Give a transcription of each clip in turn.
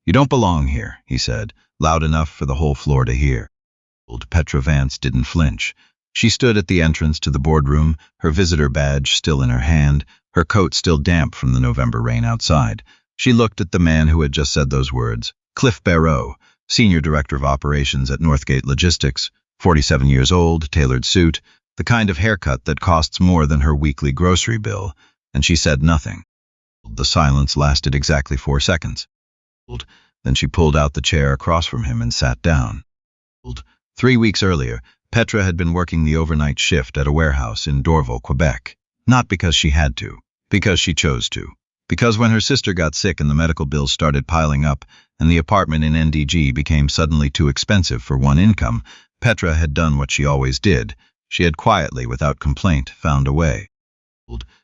You don't belong here, he said, loud enough for the whole floor to hear. Petra Vance didn't flinch. She stood at the entrance to the boardroom, her visitor badge still in her hand, her coat still damp from the November rain outside. She looked at the man who had just said those words, Cliff Barrow, Senior Director of Operations at Northgate Logistics, 47 years old, tailored suit, the kind of haircut that costs more than her weekly grocery bill, and she said nothing. The silence lasted exactly 4 seconds. Then she pulled out the chair across from him and sat down. 3 weeks earlier, Petra had been working the overnight shift at a warehouse in Dorval, Quebec. Not because she had to, because she chose to. Because when her sister got sick and the medical bills started piling up and the apartment in NDG became suddenly too expensive for one income, Petra had done what she always did. She had quietly, without complaint, found a way.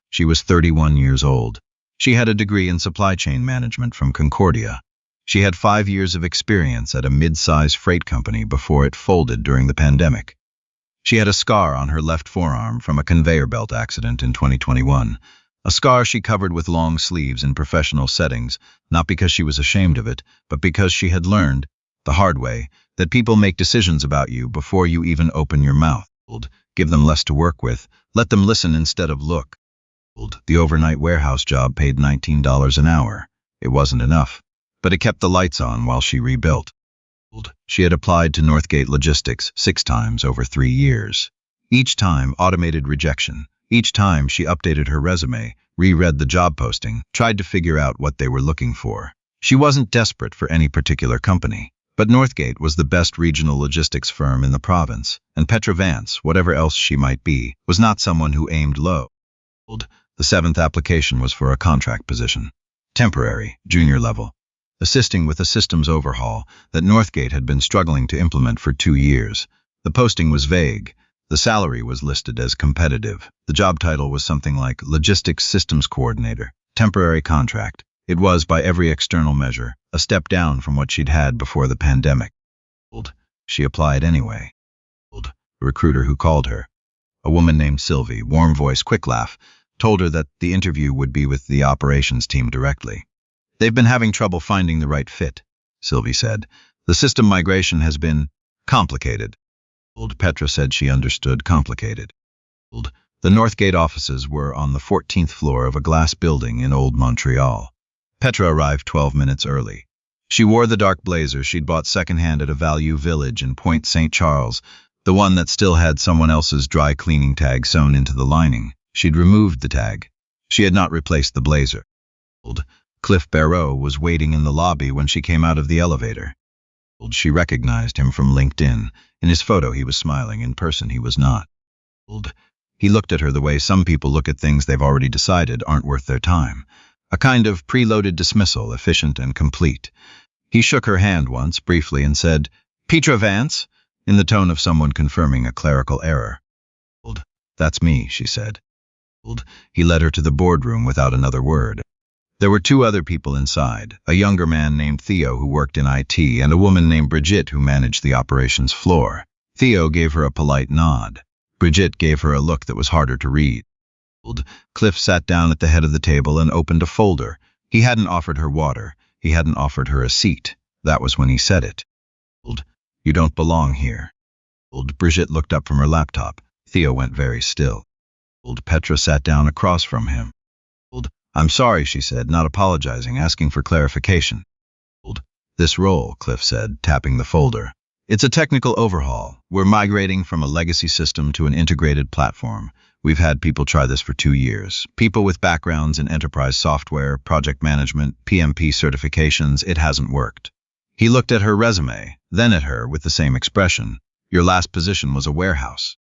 She was 31 years old. She had a degree in supply chain management from Concordia. She had 5 years of experience at a mid-size freight company before it folded during the pandemic. She had a scar on her left forearm from a conveyor belt accident in 2021, a scar she covered with long sleeves in professional settings, not because she was ashamed of it, but because she had learned, the hard way, that people make decisions about you before you even open your mouth. Give them less to work with, let them listen instead of look. The overnight warehouse job paid $19 an hour. It wasn't enough, but it kept the lights on while she rebuilt. She had applied to Northgate Logistics 6 times over 3 years. Each time, automated rejection. Each time, she updated her resume, reread the job posting, tried to figure out what they were looking for. She wasn't desperate for any particular company, but Northgate was the best regional logistics firm in the province, and Petra Vance, whatever else she might be, was not someone who aimed low. The 7th application was for a contract position. Temporary, junior level. Assisting with a systems overhaul that Northgate had been struggling to implement for 2 years. The posting was vague. The salary was listed as competitive. The job title was something like Logistics Systems Coordinator, temporary contract. It was, by every external measure, a step down from what she'd had before the pandemic. She applied anyway. The recruiter who called her, a woman named Sylvie, warm voice, quick laugh, told her that the interview would be with the operations team directly. They've been having trouble finding the right fit, Sylvie said. The system migration has been complicated. Petra said she understood complicated. The Northgate offices were on the 14th floor of a glass building in Old Montreal. Petra arrived 12 minutes early. She wore the dark blazer she'd bought secondhand at a Value Village in Point St. Charles, the one that still had someone else's dry cleaning tag sewn into the lining. She'd removed the tag. She had not replaced the blazer. Cliff Barrow was waiting in the lobby when she came out of the elevator. She recognized him from LinkedIn. In his photo he was smiling, in person he was not. He looked at her the way some people look at things they've already decided aren't worth their time. A kind of preloaded dismissal, efficient and complete. He shook her hand once, briefly, and said, "Petra Vance," in the tone of someone confirming a clerical error. "That's me," she said. He led her to the boardroom without another word. There were 2 other people inside, a younger man named Theo who worked in IT and a woman named Brigitte who managed the operations floor. Theo gave her a polite nod. Brigitte gave her a look that was harder to read. Cliff sat down at the head of the table and opened a folder. He hadn't offered her water. He hadn't offered her a seat. That was when he said it. "You don't belong here." Brigitte looked up from her laptop. Theo went very still. Petra sat down across from him. "I'm sorry," she said, not apologizing, asking for clarification. "This role," Cliff said, tapping the folder. "It's a technical overhaul. We're migrating from a legacy system to an integrated platform. We've had people try this for 2 years. People with backgrounds in enterprise software, project management, PMP certifications. It hasn't worked." He looked at her resume, then at her with the same expression. "Your last position was a warehouse."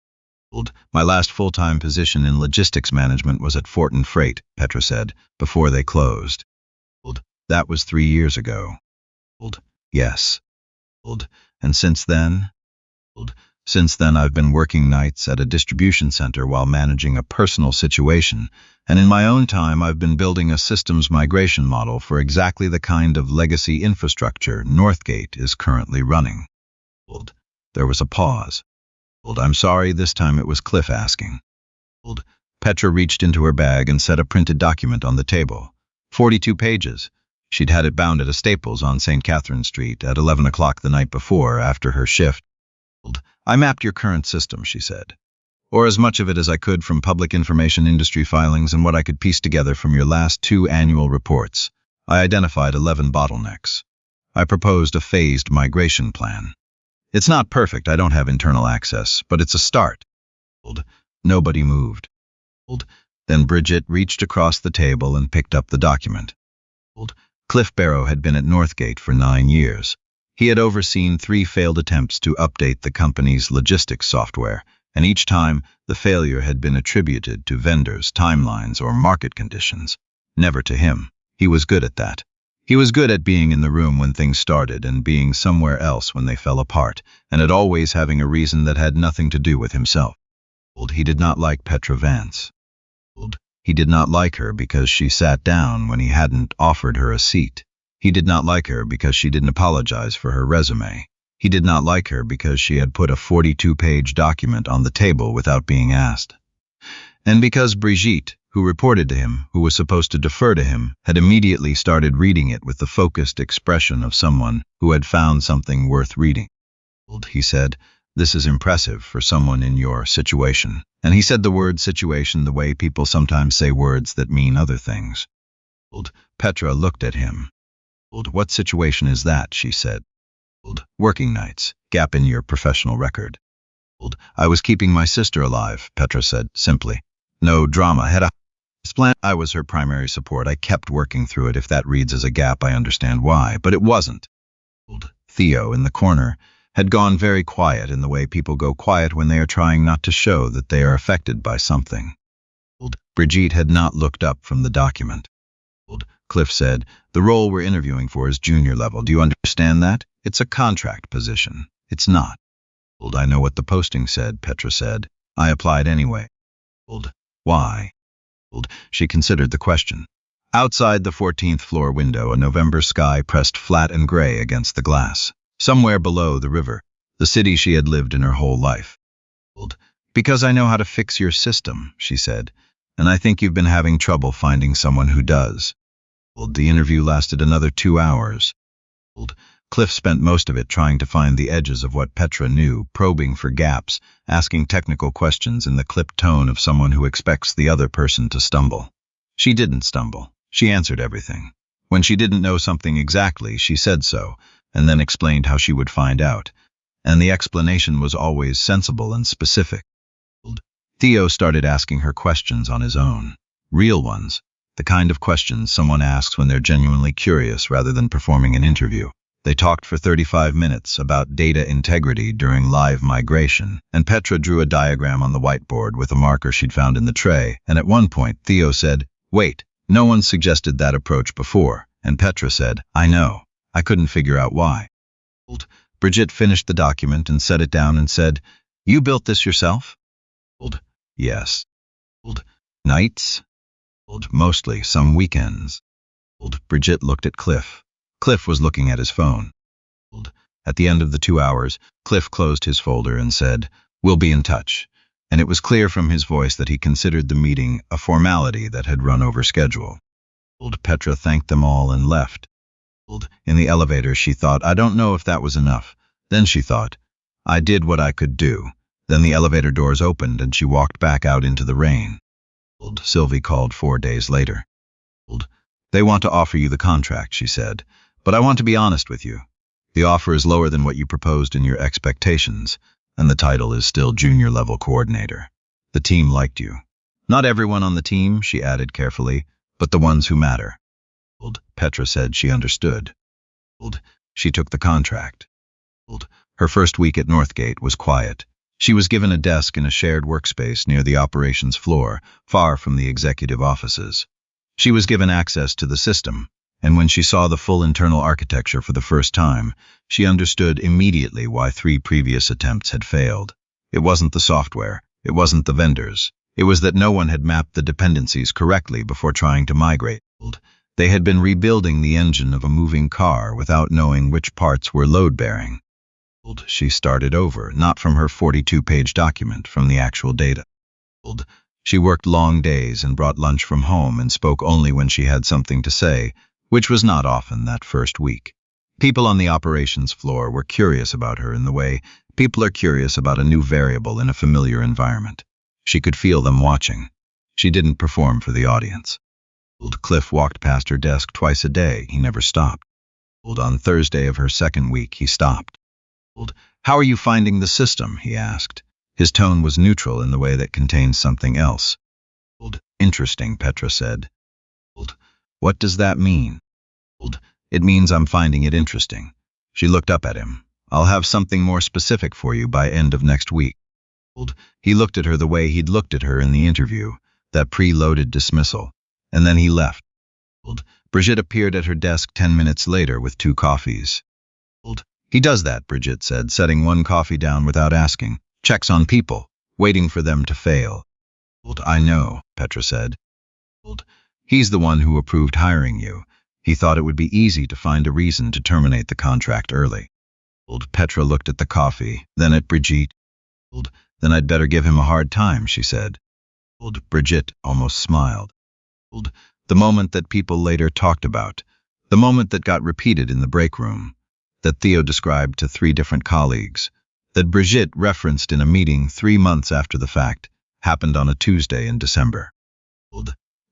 "My last full-time position in logistics management was at Fortin Freight," Petra said, "before they closed." "That was 3 years ago." "Yes." "And since then?" "Since then I've been working nights at a distribution center while managing a personal situation, and in my own time I've been building a systems migration model for exactly the kind of legacy infrastructure Northgate is currently running." There was a pause. "I'm sorry," this time it was Cliff asking. Petra reached into her bag and set a printed document on the table. 42 pages. She'd had it bound at a Staples on St. Catherine Street at 11 o'clock the night before, after her shift. I mapped your current system, she said, or as much of it as I could from public information industry filings and what I could piece together from your last 2 annual reports. I identified 11 bottlenecks. I proposed a phased migration plan. It's not perfect, I don't have internal access, but it's a start. Nobody moved. Then Bridget reached across the table and picked up the document. Cliff Barrow had been at Northgate for 9 years. He had overseen 3 failed attempts to update the company's logistics software, and each time the failure had been attributed to vendors, timelines, or market conditions. Never to him. He was good at that. He was good at being in the room when things started and being somewhere else when they fell apart, and at always having a reason that had nothing to do with himself. He did not like Petra Vance. He did not like her because she sat down when he hadn't offered her a seat. He did not like her because she didn't apologize for her resume. He did not like her because she had put a 42-page document on the table without being asked. And because Brigitte, who reported to him, who was supposed to defer to him, had immediately started reading it with the focused expression of someone who had found something worth reading. He said, "This is impressive for someone in your situation." And he said the word situation the way people sometimes say words that mean other things. Petra looked at him. "What situation is that?" she said. "Working nights, gap in your professional record." "I was keeping my sister alive," Petra said, simply. "No drama, had a plan. I was her primary support. I kept working through it. If that reads as a gap, I understand why, but it wasn't." Theo, in the corner, had gone very quiet in the way people go quiet when they are trying not to show that they are affected by something. Brigitte had not looked up from the document. Cliff said, "The role we're interviewing for is junior level. Do you understand that? It's a contract position. It's not." "I know what the posting said," Petra said. "I applied anyway." "Why?" She considered the question. Outside the 14th floor window, a November sky pressed flat and gray against the glass. Somewhere below the river, the city she had lived in her whole life. "Because I know how to fix your system," she said, "and I think you've been having trouble finding someone who does." The interview lasted another 2 hours. Cliff spent most of it trying to find the edges of what Petra knew, probing for gaps, asking technical questions in the clipped tone of someone who expects the other person to stumble. She didn't stumble. She answered everything. When she didn't know something exactly, she said so, and then explained how she would find out. And the explanation was always sensible and specific. Theo started asking her questions on his own. Real ones. The kind of questions someone asks when they're genuinely curious rather than performing an interview. They talked for 35 minutes about data integrity during live migration, and Petra drew a diagram on the whiteboard with a marker she'd found in the tray, and at one point Theo said, "Wait, no one suggested that approach before," and Petra said, "I know. I couldn't figure out why." Brigitte finished the document and set it down and said, "You built this yourself?" "Yes." "Nights?" "Mostly, some weekends." Brigitte looked at Cliff. Cliff was looking at his phone. At the end of the 2 hours, Cliff closed his folder and said, "We'll be in touch." And it was clear from his voice that he considered the meeting a formality that had run over schedule. Petra thanked them all and left. In the elevator, she thought, I don't know if that was enough. Then she thought, I did what I could do. Then the elevator doors opened and she walked back out into the rain. Sylvie called 4 days later. "They want to offer you the contract," she said, "but I want to be honest with you. The offer is lower than what you proposed in your expectations, and the title is still junior level coordinator. The team liked you. Not everyone on the team," she added carefully, "but the ones who matter." Petra said she understood. She took the contract. Her first week at Northgate was quiet. She was given a desk in a shared workspace near the operations floor, far from the executive offices. She was given access to the system, and when she saw the full internal architecture for the first time, she understood immediately why 3 previous attempts had failed. It wasn't the software, it wasn't the vendors. It was that no one had mapped the dependencies correctly before trying to migrate. They had been rebuilding the engine of a moving car without knowing which parts were load-bearing. She started over, not from her 42-page document, from the actual data. She worked long days and brought lunch from home and spoke only when she had something to say, which was not often that first week. People on the operations floor were curious about her in the way people are curious about a new variable in a familiar environment. She could feel them watching. She didn't perform for the audience. Old Cliff walked past her desk twice a day. He never stopped. On Thursday of her second week, he stopped. How are you finding the system? He asked. His tone was neutral in the way that contained something else. Interesting, Petra said. What does that mean? It means I'm finding it interesting. She looked up at him. I'll have something more specific for you by end of next week. He looked at her the way he'd looked at her in the interview, that pre-loaded dismissal, and then he left. Brigitte appeared at her desk 10 minutes later with 2 coffees. He does that, Brigitte said, setting one coffee down without asking. Checks on people, waiting for them to fail. I know, Petra said. He's the one who approved hiring you. He thought it would be easy to find a reason to terminate the contract early. Petra looked at the coffee, then at Brigitte. Then I'd better give him a hard time, she said. Brigitte almost smiled. The moment that people later talked about, the moment that got repeated in the break room, that Theo described to 3 different colleagues, that Brigitte referenced in a meeting 3 months after the fact, happened on a Tuesday in December.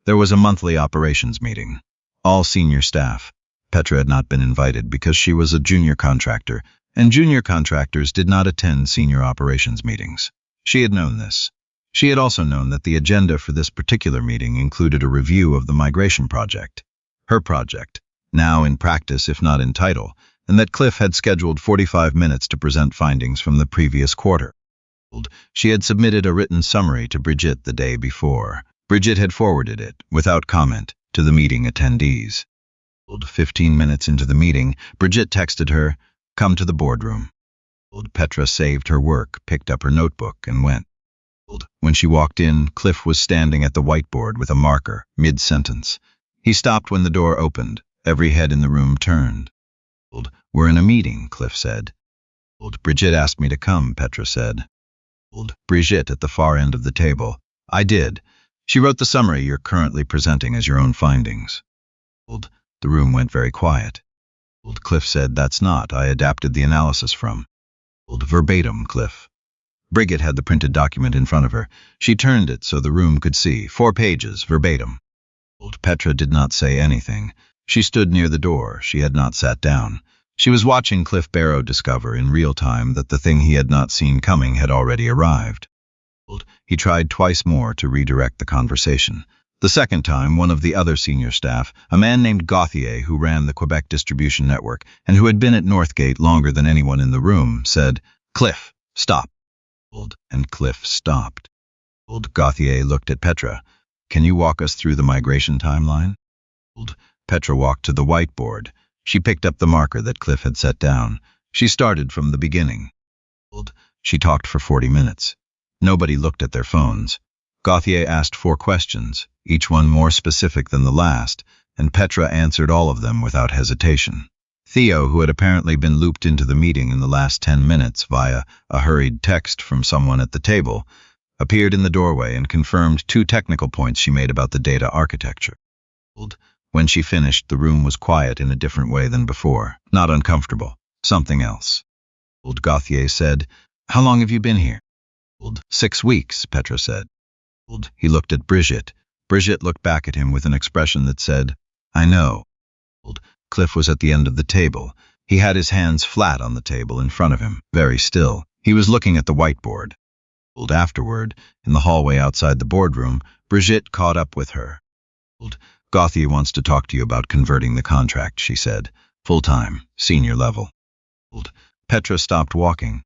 There was a monthly operations meeting. All senior staff. Petra had not been invited because she was a junior contractor, and junior contractors did not attend senior operations meetings. She had known this. She had also known that the agenda for this particular meeting included a review of the migration project. Her project, now in practice if not in title, and that Cliff had scheduled 45 minutes to present findings from the previous quarter. She had submitted a written summary to Brigitte the day before. Brigitte had forwarded it, without comment, to the meeting attendees. 15 minutes into the meeting, Brigitte texted her, "Come to the boardroom." Petra saved her work, picked up her notebook, and went. When she walked in, Cliff was standing at the whiteboard with a marker, mid-sentence. He stopped when the door opened. Every head in the room turned. "We're in a meeting," Cliff said. "Brigitte asked me to come," Petra said. Brigitte at the far end of the table. "I did. She wrote the summary you're currently presenting as your own findings." The room went very quiet. Cliff said, "That's not. I adapted the analysis from." "Verbatim, Cliff." Brigitte had the printed document in front of her. She turned it so the room could see. 4 pages, verbatim. Petra did not say anything. She stood near the door. She had not sat down. She was watching Cliff Barrow discover in real time that the thing he had not seen coming had already arrived. He tried twice more to redirect the conversation. The second time, one of the other senior staff, a man named Gauthier who ran the Quebec distribution network and who had been at Northgate longer than anyone in the room, said, "Cliff, stop." And Cliff stopped. Gauthier looked at Petra. "Can you walk us through the migration timeline?" Petra walked to the whiteboard. She picked up the marker that Cliff had set down. She started from the beginning. She talked for 40 minutes. Nobody looked at their phones. Gauthier asked 4 questions, each one more specific than the last, and Petra answered all of them without hesitation. Theo, who had apparently been looped into the meeting in the last 10 minutes via a hurried text from someone at the table, appeared in the doorway and confirmed 2 technical points she made about the data architecture. When she finished, the room was quiet in a different way than before. Not uncomfortable. Something else. Gauthier said, "How long have you been here?" 6 weeks, Petra said. He looked at Brigitte. Brigitte looked back at him with an expression that said, "I know." Cliff was at the end of the table. He had his hands flat on the table in front of him, very still. He was looking at the whiteboard. Afterward, in the hallway outside the boardroom, Brigitte caught up with her. "Gauthier wants to talk to you about converting the contract," she said. "Full-time, senior level." Petra stopped walking.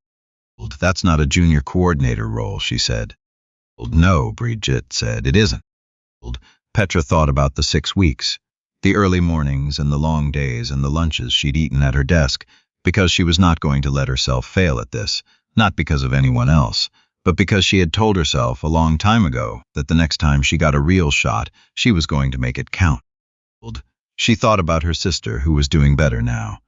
"That's not a junior coordinator role," she said. "No," Brigitte said, "it isn't." Petra thought about the 6 weeks, the early mornings and the long days and the lunches she'd eaten at her desk, because she was not going to let herself fail at this, not because of anyone else, but because she had told herself a long time ago that the next time she got a real shot, she was going to make it count. She thought about her sister, who was doing better now,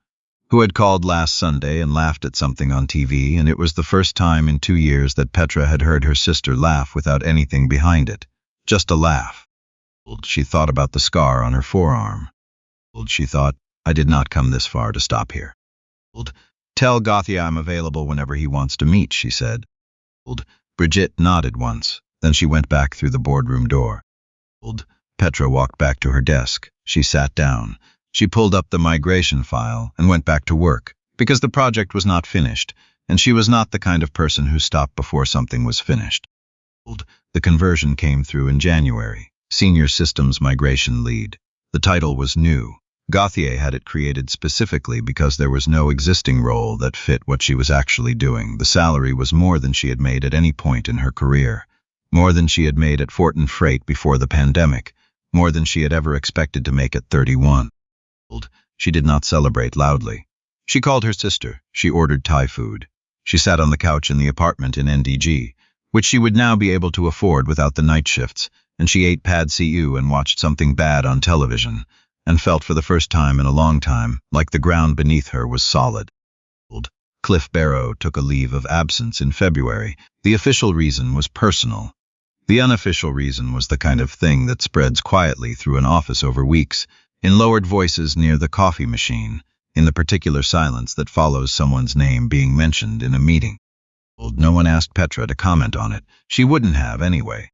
who had called last Sunday and laughed at something on TV, and it was the first time in 2 years that Petra had heard her sister laugh without anything behind it, just a laugh. She thought about the scar on her forearm. She thought, I did not come this far to stop here. Tell Gauthier I'm available whenever he wants to meet, she said. Brigitte nodded once, then she went back through the boardroom door. Petra walked back to her desk. She sat down. She pulled up the migration file and went back to work, because the project was not finished, and she was not the kind of person who stopped before something was finished. The conversion came through in January. Senior Systems Migration Lead. The title was new. Gauthier had it created specifically because there was no existing role that fit what she was actually doing. The salary was more than she had made at any point in her career, more than she had made at Fortin Freight before the pandemic, more than she had ever expected to make at 31. She did not celebrate loudly. She called her sister. She ordered Thai food. She sat on the couch in the apartment in NDG, which she would now be able to afford without the night shifts, and she ate pad see ew and watched something bad on television, and felt for the first time in a long time like the ground beneath her was solid. Cliff Barrow took a leave of absence in February. The official reason was personal. The unofficial reason was the kind of thing that spreads quietly through an office over weeks, in lowered voices near the coffee machine, in the particular silence that follows someone's name being mentioned in a meeting. No one asked Petra to comment on it. She wouldn't have anyway.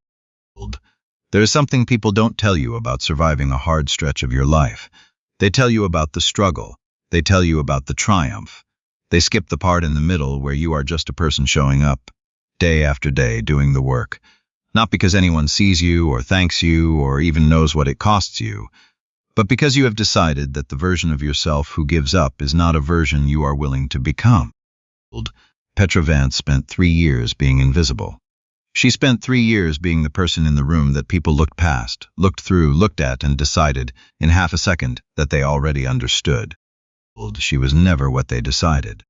There is something people don't tell you about surviving a hard stretch of your life. They tell you about the struggle. They tell you about the triumph. They skip the part in the middle where you are just a person showing up, day after day, doing the work. Not because anyone sees you or thanks you or even knows what it costs you, but because you have decided that the version of yourself who gives up is not a version you are willing to become. Petra Vance spent 3 years being invisible. She spent 3 years being the person in the room that people looked past, looked through, looked at, and decided, in half a second, that they already understood. She was never what they decided.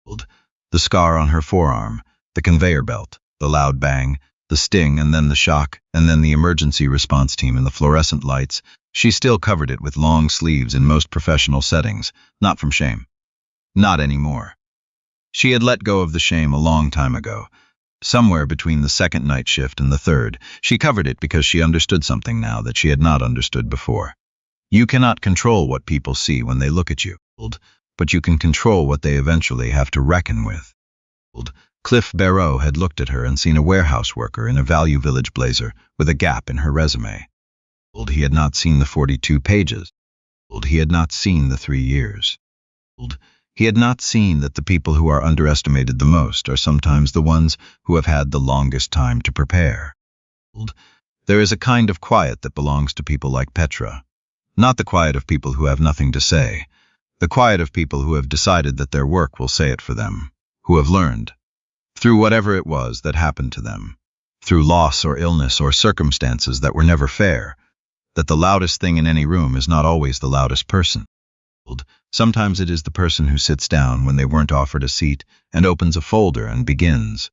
The scar on her forearm, the conveyor belt, the loud bang, the sting, and then the shock, and then the emergency response team and the fluorescent lights, she still covered it with long sleeves in most professional settings, not from shame. Not anymore. She had let go of the shame a long time ago. Somewhere between the second night shift and the third, she covered it because she understood something now that she had not understood before. You cannot control what people see when they look at you, but you can control what they eventually have to reckon with. Cliff Barrow had looked at her and seen a warehouse worker in a Value Village blazer with a gap in her resume. He had not seen the 42 pages. He had not seen the 3 years. He had not seen that the people who are underestimated the most are sometimes the ones who have had the longest time to prepare. There is a kind of quiet that belongs to people like Petra. Not the quiet of people who have nothing to say. The quiet of people who have decided that their work will say it for them. Who have learned. Through whatever it was that happened to them. Through loss or illness or circumstances that were never fair. That the loudest thing in any room is not always the loudest person. Sometimes it is the person who sits down when they weren't offered a seat and opens a folder and begins.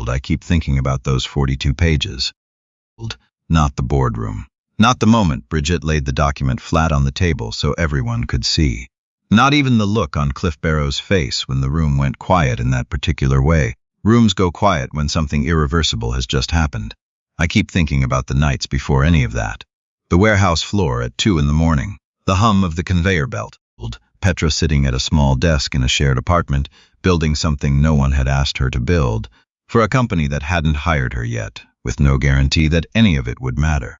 I keep thinking about those 42 pages. Not the boardroom. Not the moment Brigitte laid the document flat on the table so everyone could see. Not even the look on Cliff Barrow's face when the room went quiet in that particular way. Rooms go quiet when something irreversible has just happened. I keep thinking about the nights before any of that. The warehouse floor at 2 in the morning. The hum of the conveyor belt. Petra sitting at a small desk in a shared apartment, building something no one had asked her to build, for a company that hadn't hired her yet, with no guarantee that any of it would matter.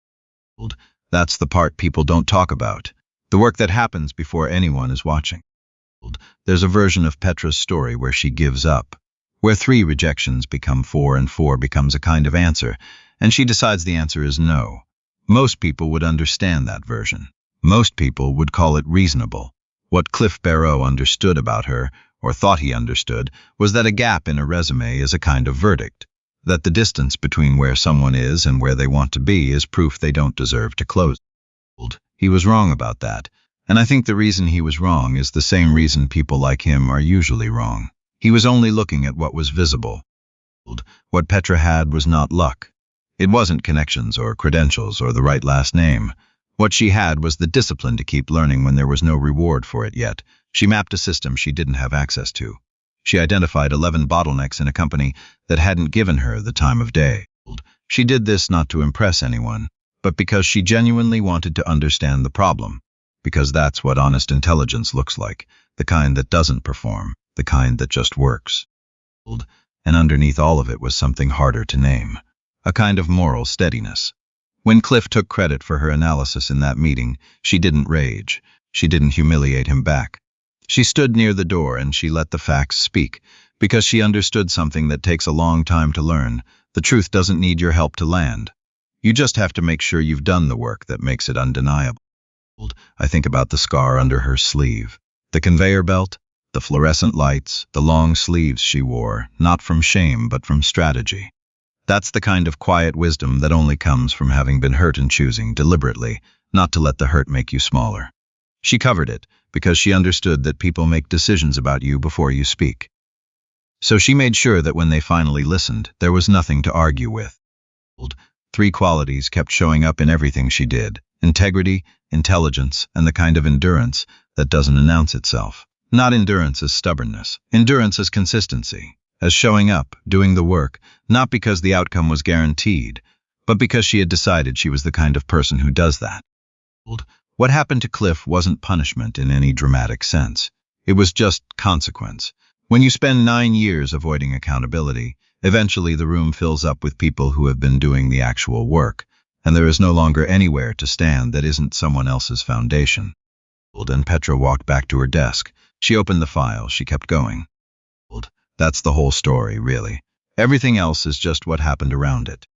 That's the part people don't talk about, the work that happens before anyone is watching. There's a version of Petra's story where she gives up, where 3 rejections become 4 and 4 becomes a kind of answer, and she decides the answer is no. Most people would understand that version. Most people would call it reasonable. What Cliff Barrow understood about her, or thought he understood, was that a gap in a resume is a kind of verdict, that the distance between where someone is and where they want to be is proof they don't deserve to close. He was wrong about that, and I think the reason he was wrong is the same reason people like him are usually wrong. He was only looking at what was visible. What Petra had was not luck. It wasn't connections or credentials or the right last name. What she had was the discipline to keep learning when there was no reward for it yet. She mapped a system she didn't have access to. She identified 11 bottlenecks in a company that hadn't given her the time of day. She did this not to impress anyone, but because she genuinely wanted to understand the problem, because that's what honest intelligence looks like, the kind that doesn't perform, the kind that just works. And underneath all of it was something harder to name, a kind of moral steadiness. When Cliff took credit for her analysis in that meeting, she didn't rage. She didn't humiliate him back. She stood near the door and she let the facts speak, because she understood something that takes a long time to learn. The truth doesn't need your help to land. You just have to make sure you've done the work that makes it undeniable. I think about the scar under her sleeve, the conveyor belt, the fluorescent lights, the long sleeves she wore, not from shame but from strategy. That's the kind of quiet wisdom that only comes from having been hurt and choosing, deliberately, not to let the hurt make you smaller. She covered it, because she understood that people make decisions about you before you speak. So she made sure that when they finally listened, there was nothing to argue with. 3 qualities kept showing up in everything she did: integrity, intelligence, and the kind of endurance that doesn't announce itself. Not endurance as stubbornness, endurance as consistency, as showing up, doing the work, not because the outcome was guaranteed, but because she had decided she was the kind of person who does that. What happened to Cliff wasn't punishment in any dramatic sense. It was just consequence. When you spend 9 years avoiding accountability, eventually the room fills up with people who have been doing the actual work, and there is no longer anywhere to stand that isn't someone else's foundation. And Petra walked back to her desk. She opened the file. She kept going. That's the whole story, really. Everything else is just what happened around it.